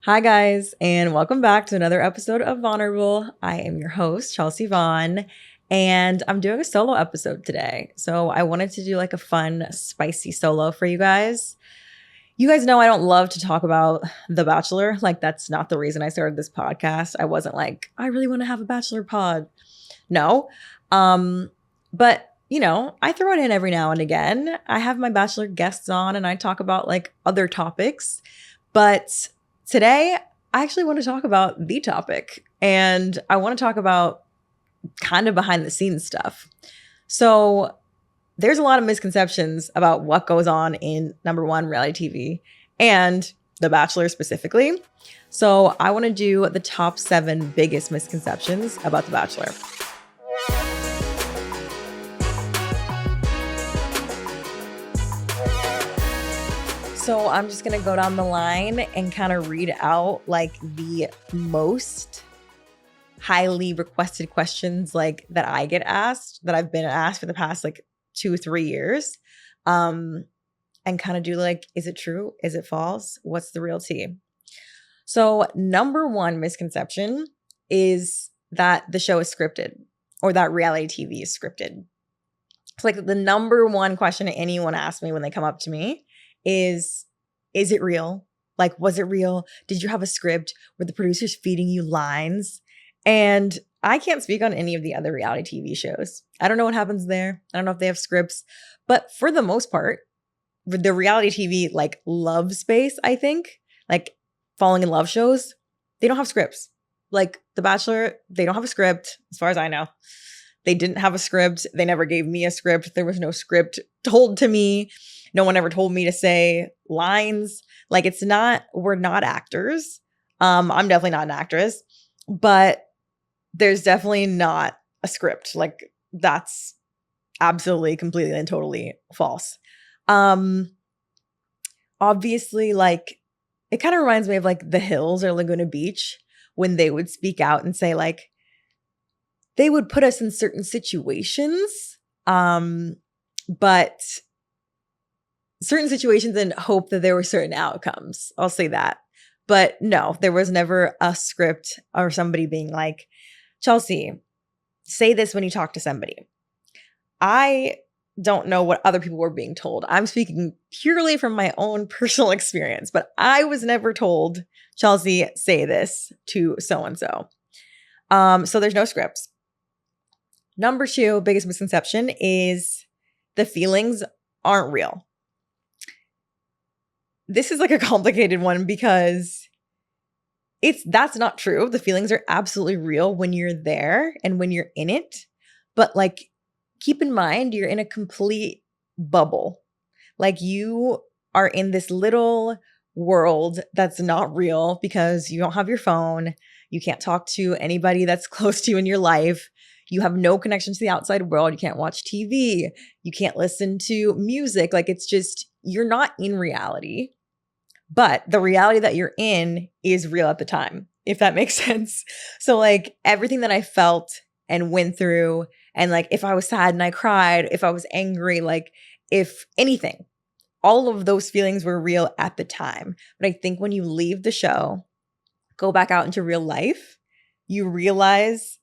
Hi, guys, and welcome back to another episode of Vulnerable. I am your host, Chelsea Vaughn, and I'm doing a solo episode today. So, I wanted to do like a fun, spicy solo for you guys. You guys know I don't love to talk about The Bachelor. Like, that's not the reason I started this podcast. I wasn't like, I really want to have a Bachelor pod. No. But I throw it in every now and again. I have my Bachelor guests on and I talk about like other topics. But today, I actually want to talk about the topic, and I want to talk about kind of behind the scenes stuff. So, there's a lot of misconceptions about what goes on in number one, reality TV and The Bachelor specifically. So, I want to do the top 7 biggest misconceptions about The Bachelor. So I'm just going to go down the line and kind of read out like the most highly requested questions like that I get asked, that I've been asked for the past like 2-3 years. And kind of do like, is it true? Is it false? What's the real tea? So number one misconception is that the show is scripted or that reality TV is scripted. It's like the number one question anyone asks me when they come up to me is it real? Like, was it real? Did you have a script? Were the producers feeding you lines? And I can't speak on any of the other reality TV shows. I don't know what happens there. I don't know if they have scripts, but for the most part, the reality TV like love space, I think, like falling in love shows, they don't have scripts. Like The Bachelor, they don't have a script, as far as I know. They didn't have a script. They never gave me a script. There was no script told to me. No one ever told me to say lines. Like we're not actors. I'm definitely not an actress, but there's definitely not a script. Like that's absolutely, completely, and totally false. Obviously, like it kind of reminds me of like The Hills or Laguna Beach when they would speak out and say like, they would put us in certain situations, but certain situations and hope that there were certain outcomes. I'll say that. But no, there was never a script or somebody being like, Chelsea, say this when you talk to somebody. I don't know what other people were being told. I'm speaking purely from my own personal experience, but I was never told, Chelsea, say this to so-and-so. So there's no scripts. Number 2, biggest misconception is the feelings aren't real. This is like a complicated one because that's not true. The feelings are absolutely real when you're there and when you're in it. But like, keep in mind, you're in a complete bubble. Like you are in this little world that's not real because you don't have your phone. You can't talk to anybody that's close to you in your life. You have no connection to the outside world. You can't watch TV. You can't listen to music. Like it's just, you're not in reality. But the reality that you're in is real at the time, if that makes sense. So like everything that I felt and went through, and like if I was sad and I cried, if I was angry, like if anything, all of those feelings were real at the time. But I think when you leave the show, go back out into real life, you realize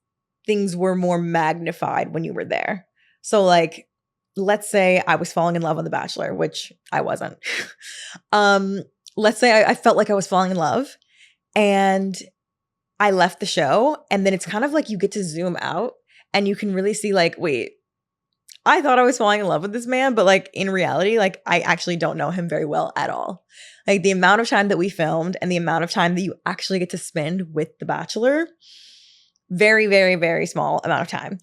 things were more magnified when you were there. So like, let's say I was falling in love on The Bachelor, which I wasn't. Let's say I felt like I was falling in love and I left the show, and then it's kind of like you get to zoom out and you can really see like, wait, I thought I was falling in love with this man, but like in reality, like I actually don't know him very well at all. Like the amount of time that we filmed and the amount of time that you actually get to spend with The Bachelor, very, very, very small amount of time.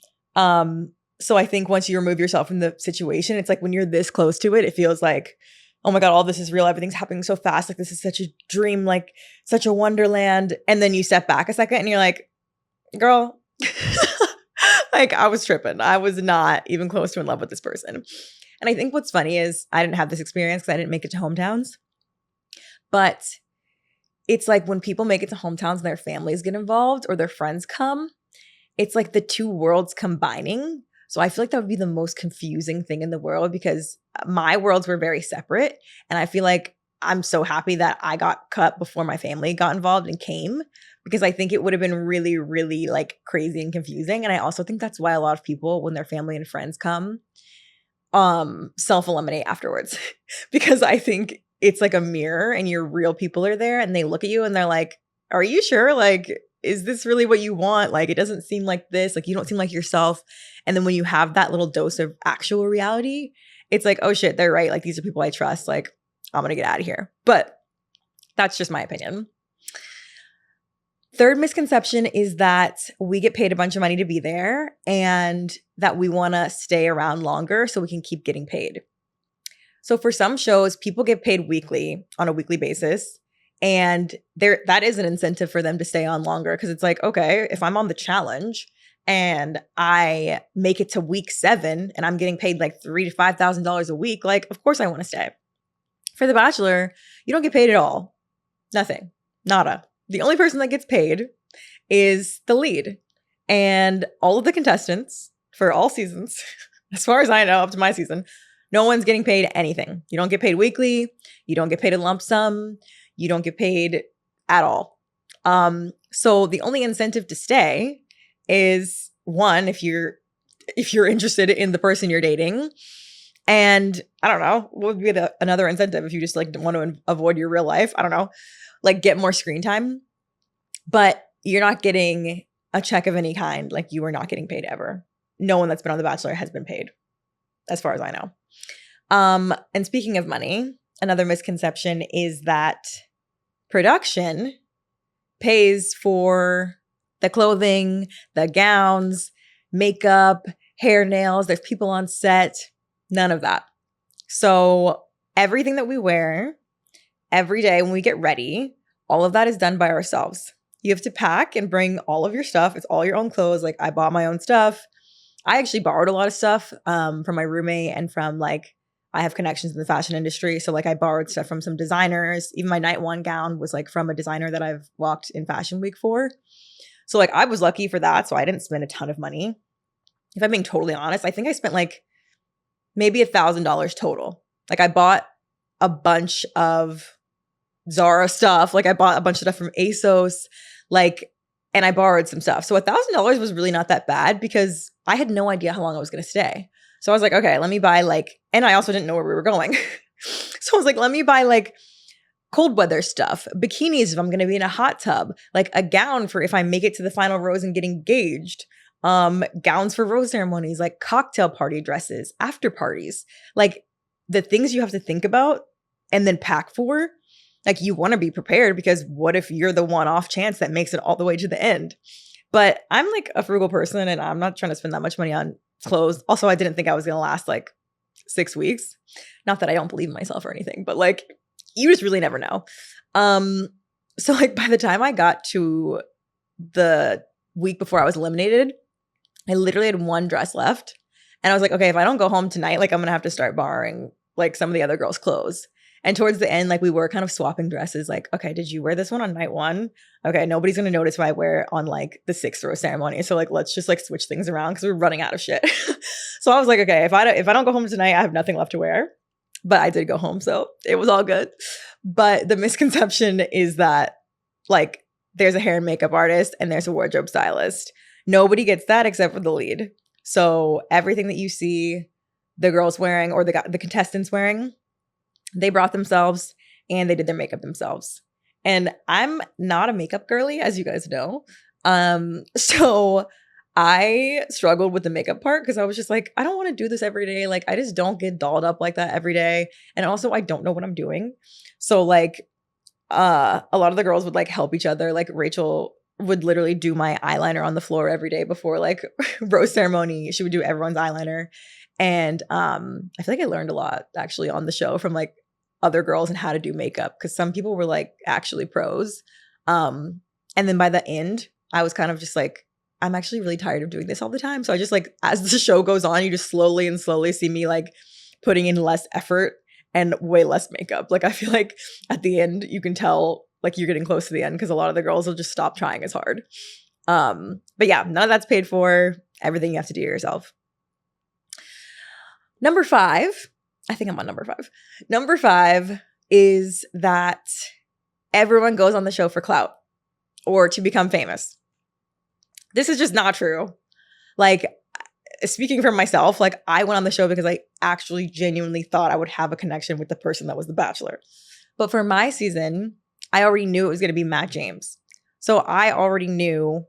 So I think once you remove yourself from the situation, it's like when you're this close to it, it feels like, oh my God, all this is real. Everything's happening so fast. Like this is such a dream, like such a wonderland. And then you step back a second and you're like, girl, like I was tripping. I was not even close to in love with this person. And I think what's funny is I didn't have this experience because I didn't make it to hometowns. But it's like when people make it to hometowns and their families get involved or their friends come, it's like the two worlds combining. So I feel like that would be the most confusing thing in the world because my worlds were very separate. And I feel like I'm so happy that I got cut before my family got involved and came, because I think it would have been really, really like crazy and confusing. And I also think that's why a lot of people, when their family and friends come, self-eliminate afterwards because I think it's like a mirror and your real people are there and they look at you and they're like, are you sure? Like, is this really what you want? Like, it doesn't seem like this. Like, you don't seem like yourself. And then when you have that little dose of actual reality, it's like, oh shit, they're right. Like, these are people I trust. Like, I'm going to get out of here. But that's just my opinion. Third misconception is that we get paid a bunch of money to be there and that we want to stay around longer so we can keep getting paid. So for some shows, people get paid weekly on a weekly basis. And that is an incentive for them to stay on longer, because it's like, okay, if I'm on the challenge and I make it to week 7 and I'm getting paid like $3,000 to $5,000 a week, like, of course I want to stay. For The Bachelor, you don't get paid at all. Nothing. Nada. The only person that gets paid is the lead. And all of the contestants for all seasons, as far as I know, up to my season, no one's getting paid anything. You don't get paid weekly. You don't get paid a lump sum. You don't get paid at all. So the only incentive to stay is, one, if you're interested in the person you're dating. And I don't know, what would be another incentive if you just like want to avoid your real life? I don't know, like get more screen time. But you're not getting a check of any kind. Like, you are not getting paid ever. No one that's been on The Bachelor has been paid, as far as I know. And speaking of money, another misconception is that production pays for the clothing, the gowns, makeup, hair, nails. There's people on set. None of that. So everything that we wear every day when we get ready, all of that is done by ourselves. You have to pack and bring all of your stuff. It's all your own clothes. Like, I bought my own stuff. I actually borrowed a lot of stuff from my roommate and from like, I have connections in the fashion industry. So like, I borrowed stuff from some designers. Even my night one gown was like from a designer that I've walked in Fashion Week for. So like, I was lucky for that. So I didn't spend a ton of money. If I'm being totally honest, I think I spent like maybe $1,000 total. Like, I bought a bunch of Zara stuff. Like, I bought a bunch of stuff from ASOS. Like, and I borrowed some stuff. So $1,000 was really not that bad because I had no idea how long I was going to stay. So I was like, okay, let me buy like, and I also didn't know where we were going. So I was like, let me buy like cold weather stuff, bikinis if I'm going to be in a hot tub, like a gown for if I make it to the final rose and get engaged, gowns for rose ceremonies, like cocktail party dresses, after parties, like the things you have to think about and then pack for. Like, you want to be prepared because what if you're the one-off chance that makes it all the way to the end? But I'm like a frugal person and I'm not trying to spend that much money on clothes. Also, I didn't think I was going to last like 6 weeks. Not that I don't believe in myself or anything, but like, you just really never know. So like, by the time I got to the week before I was eliminated, I literally had one dress left. And I was like, okay, if I don't go home tonight, like, I'm going to have to start borrowing like some of the other girls' clothes. And towards the end, like, we were kind of swapping dresses. Like, okay, did you wear this one on night one? Okay, nobody's going to notice if I wear it on like the 6th rose ceremony. So like, let's just like switch things around because we're running out of shit. So I was like, okay, if I don't go home tonight, I have nothing left to wear. But I did go home, so it was all good. But the misconception is that like, there's a hair and makeup artist and there's a wardrobe stylist. Nobody gets that except for the lead. So everything that you see the girls wearing or the contestants wearing, they brought themselves and they did their makeup themselves. And I'm not a makeup girly, as you guys know. So I struggled with the makeup part because I was just like, I don't want to do this every day. Like, I just don't get dolled up like that every day. And also, I don't know what I'm doing. So like, a lot of the girls would like help each other. Like, Rachel would literally do my eyeliner on the floor every day before like rose ceremony. She would do everyone's eyeliner. And I feel like I learned a lot actually on the show from like other girls and how to do makeup, because some people were like actually pros. And then by the end, I was kind of just like, I'm actually really tired of doing this all the time. So I just like, as the show goes on, you just slowly see me like putting in less effort and way less makeup. Like, I feel like at the end, you can tell like you're getting close to the end because a lot of the girls will just stop trying as hard. But yeah, none of that's paid for. Everything you have to do yourself. Number 5, I think I'm on number 5. Number 5 is that everyone goes on the show for clout or to become famous. This is just not true. Like, speaking for myself, like, I went on the show because I actually genuinely thought I would have a connection with the person that was the Bachelor. But for my season, I already knew it was going to be Matt James. So I already knew,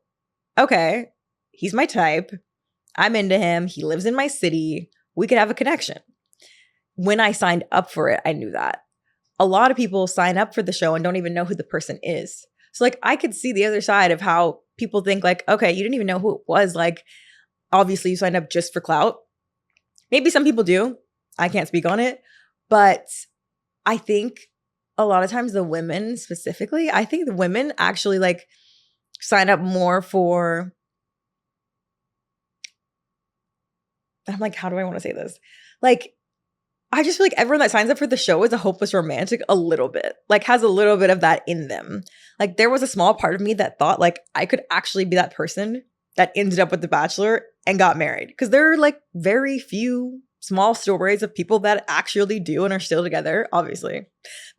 okay, he's my type. I'm into him. He lives in my city. We could have a connection. When I signed up for it, I knew that. A lot of people sign up for the show and don't even know who the person is. So like, I could see the other side of how people think like, okay, you didn't even know who it was. Like, obviously you signed up just for clout. Maybe some people do. I can't speak on it. But I think a lot of times the women specifically, I think the women actually like sign up more for, I'm like, how do I want to say this? Like, I just feel like everyone that signs up for the show is a hopeless romantic a little bit, like has a little bit of that in them. Like there was a small part of me that thought like I could actually be that person that ended up with the Bachelor and got married. Because there are like very few small stories of people that actually do and are still together. Obviously,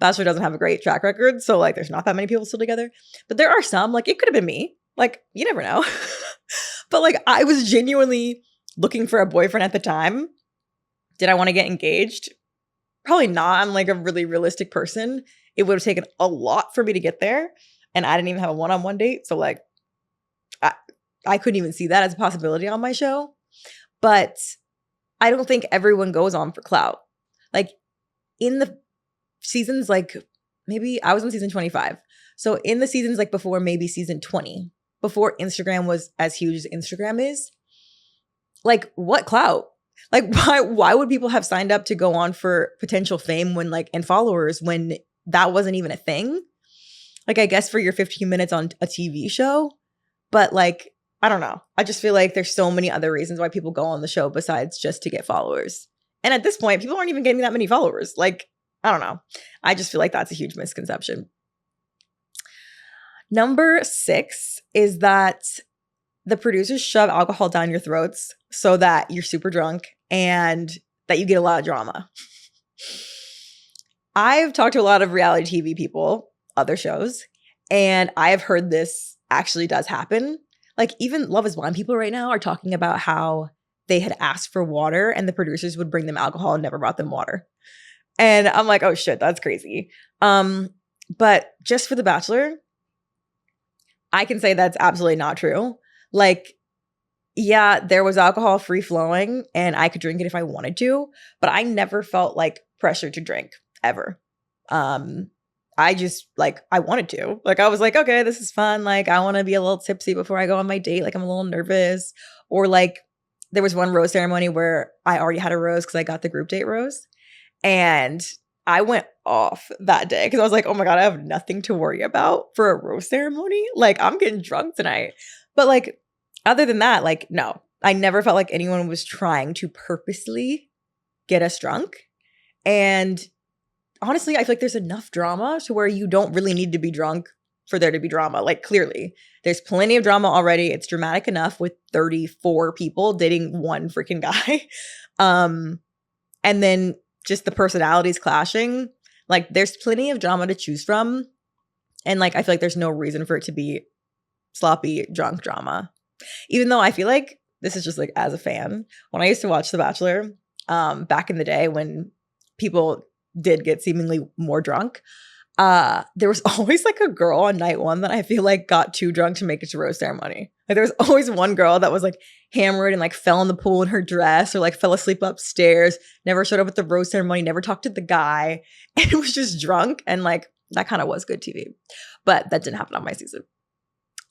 Bachelor doesn't have a great track record. So like there's not that many people still together. But there are some, like it could have been me. Like you never know. But like I was genuinely looking for a boyfriend at the time. Did I want to get engaged? Probably not. I'm like a really realistic person. It would have taken a lot for me to get there. And I didn't even have a one-on-one date. So like, I couldn't even see that as a possibility on my show. But I don't think everyone goes on for clout. Like in the seasons, like maybe I was in season 25. So in the seasons like before maybe season 20, before Instagram was as huge as Instagram is, like what clout? Like why would people have signed up to go on for potential fame when like and followers when that wasn't even a thing? Like I guess for your 15 minutes on a TV show, but like I don't know. I just feel like there's so many other reasons why people go on the show besides just to get followers. And at this point, people aren't even getting that many followers. Like I don't know. I just feel like that's a huge misconception. Number 6 is that the producers shove alcohol down your throats so that you're super drunk and that you get a lot of drama. I've talked to a lot of reality TV people, other shows, and I have heard this actually does happen. Like even Love is Blind people right now are talking about how they had asked for water and the producers would bring them alcohol and never brought them water. And I'm like, oh shit, that's crazy. But just for The Bachelor, I can say that's absolutely not true. Like, yeah, there was alcohol free flowing and I could drink it if I wanted to, but I never felt like pressure to drink ever. I just like, I wanted to. Like, I was like, okay, this is fun. Like, I want to be a little tipsy before I go on my date. Like, I'm a little nervous. Or like, there was one rose ceremony where I already had a rose because I got the group date rose. And I went off that day because I was like, oh my God, I have nothing to worry about for a rose ceremony. Like, I'm getting drunk tonight. But like, other than that, like, no, I never felt like anyone was trying to purposely get us drunk. And honestly, I feel like there's enough drama to where you don't really need to be drunk for there to be drama. Like clearly, there's plenty of drama already. It's dramatic enough with 34 people dating one freaking guy. And then just the personalities clashing. Like there's plenty of drama to choose from. And like, I feel like there's no reason for it to be sloppy, drunk drama. Even though I feel like this is just like as a fan, when I used to watch The Bachelor back in the day when people did get seemingly more drunk, there was always like a girl on night one that I feel like got too drunk to make it to rose ceremony. Like there was always one girl that was like hammered and like fell in the pool in her dress or like fell asleep upstairs, never showed up at the rose ceremony, never talked to the guy, and it was just drunk. And like that kind of was good TV, but that didn't happen on my season.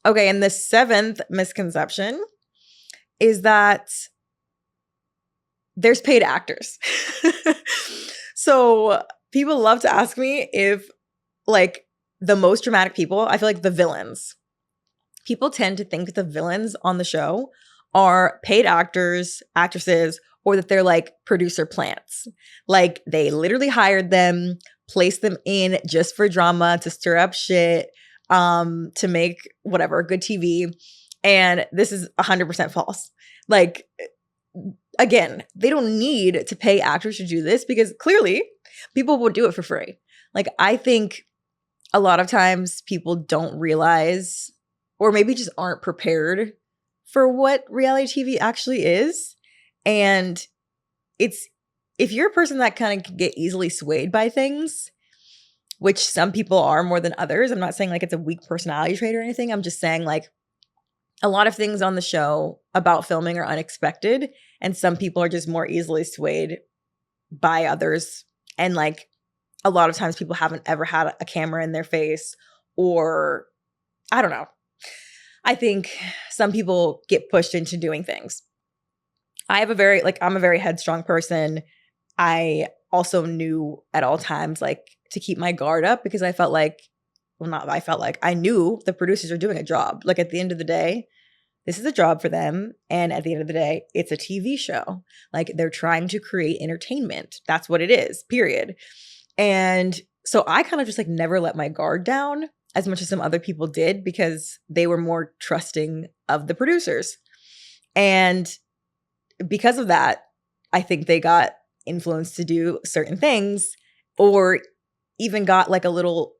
Okay, and the 7th misconception is that there's paid actors. So people love to ask me if like the most dramatic people, I feel like the villains. People tend to think the villains on the show are paid actors, actresses, or that they're like producer plants. Like they literally hired them, placed them in just for drama, to stir up shit, to make whatever, good TV. And this is 100% false. Like, again, they don't need to pay actors to do this because clearly people will do it for free. Like, I think a lot of times people don't realize, or maybe just aren't prepared for what reality TV actually is. And it's, if you're a person that kind of can get easily swayed by things, which some people are more than others, I'm not saying like it's a weak personality trait or anything. I'm just saying like a lot of things on the show about filming are unexpected, and some people are just more easily swayed by others. And like a lot of times people haven't ever had a camera in their face, or I don't know. I think some people get pushed into doing things. I'm a very headstrong person. I also knew at all times like to keep my guard up, because I felt like, I knew the producers are doing a job. Like at the end of the day, this is a job for them. And at the end of the day, it's a TV show. Like they're trying to create entertainment. That's what it is, period. And so I kind of just like never let my guard down as much as some other people did, because they were more trusting of the producers. And because of that, I think they got influenced to do certain things, or even got like a little,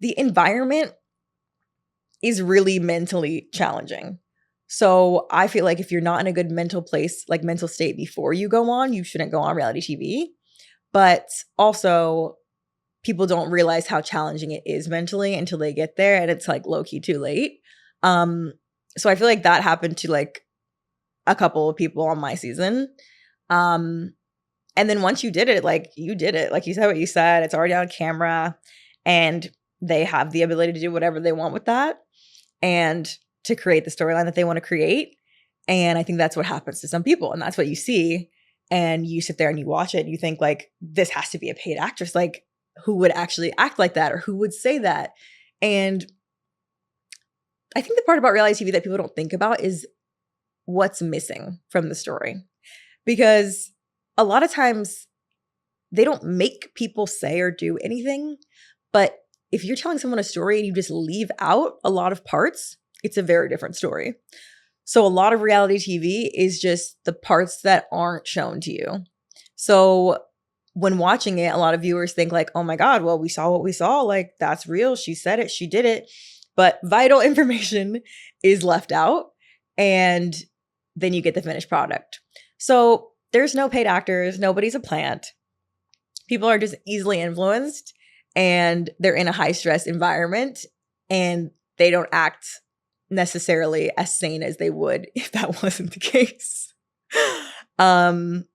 the environment is really mentally challenging. So I feel like if you're not in a good mental place, like mental state before you go on, you shouldn't go on reality TV. But also people don't realize how challenging it is mentally until they get there, and it's like low-key too late. So I feel like that happened to like a couple of people on my season. And then once you did it, like you did it, like you said what you said, it's already on camera, and they have the ability to do whatever they want with that and to create the storyline that they want to create. And I think that's what happens to some people, and that's what you see. And you sit there and you watch it and you think like, this has to be a paid actress. Like who would actually act like that, or who would say that? And I think the part about reality TV that people don't think about is what's missing from the story. Because a lot of times they don't make people say or do anything. But if you're telling someone a story and you just leave out a lot of parts, it's a very different story. So a lot of reality TV is just the parts that aren't shown to you. So when watching it, a lot of viewers think like, oh my God, well, we saw what we saw. Like, that's real. She said it. She did it. But vital information is left out. And then you get the finished product. So there's no paid actors. Nobody's a plant. People are just easily influenced, and they're in a high stress environment, and they don't act necessarily as sane as they would if that wasn't the case. And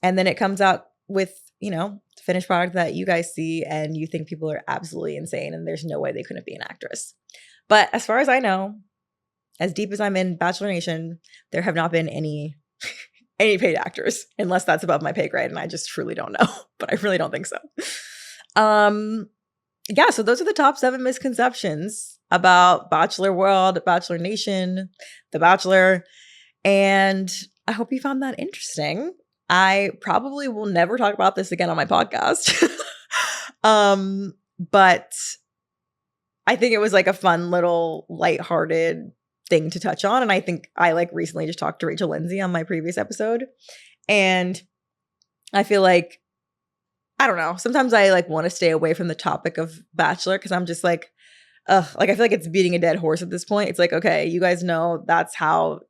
then it comes out with, you know, the finished product that you guys see, and you think people are absolutely insane and there's no way they couldn't be an actress. But as far as I know, as deep as I'm in Bachelor Nation, there have not been any paid actors, unless that's above my pay grade, and I just truly don't know. But I really don't think so. Yeah, so those are the top 7 misconceptions about Bachelor World, Bachelor Nation, The Bachelor. And I hope you found that interesting. I probably will never talk about this again on my podcast. But I think it was like a fun little lighthearted thing to touch on. And I think I like recently just talked to Rachel Lindsay on my previous episode. And I feel like, I don't know, sometimes I like want to stay away from the topic of Bachelor, because I'm just like, ugh, like I feel like it's beating a dead horse at this point. It's like, okay, you guys know that's how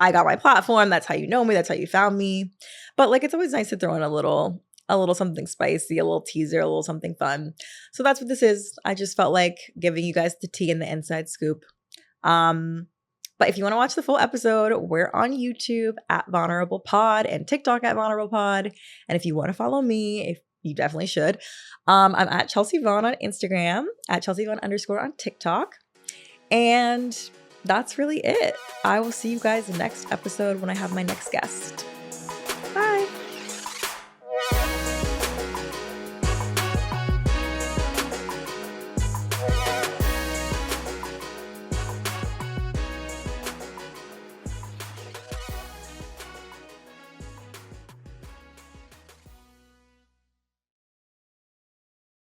I got my platform. That's how you know me. That's how you found me. But like, it's always nice to throw in a little something spicy, a little teaser, a little something fun. So that's what this is. I just felt like giving you guys the tea and the inside scoop. But if you want to watch the full episode, we're on YouTube at Vulnerable Pod and TikTok at Vulnerable Pod. And if you want to follow me, if you definitely should, I'm at Chelsea Vaughn on Instagram, at Chelsea Vaughn _ on TikTok. And that's really it. I will see you guys next episode when I have my next guest.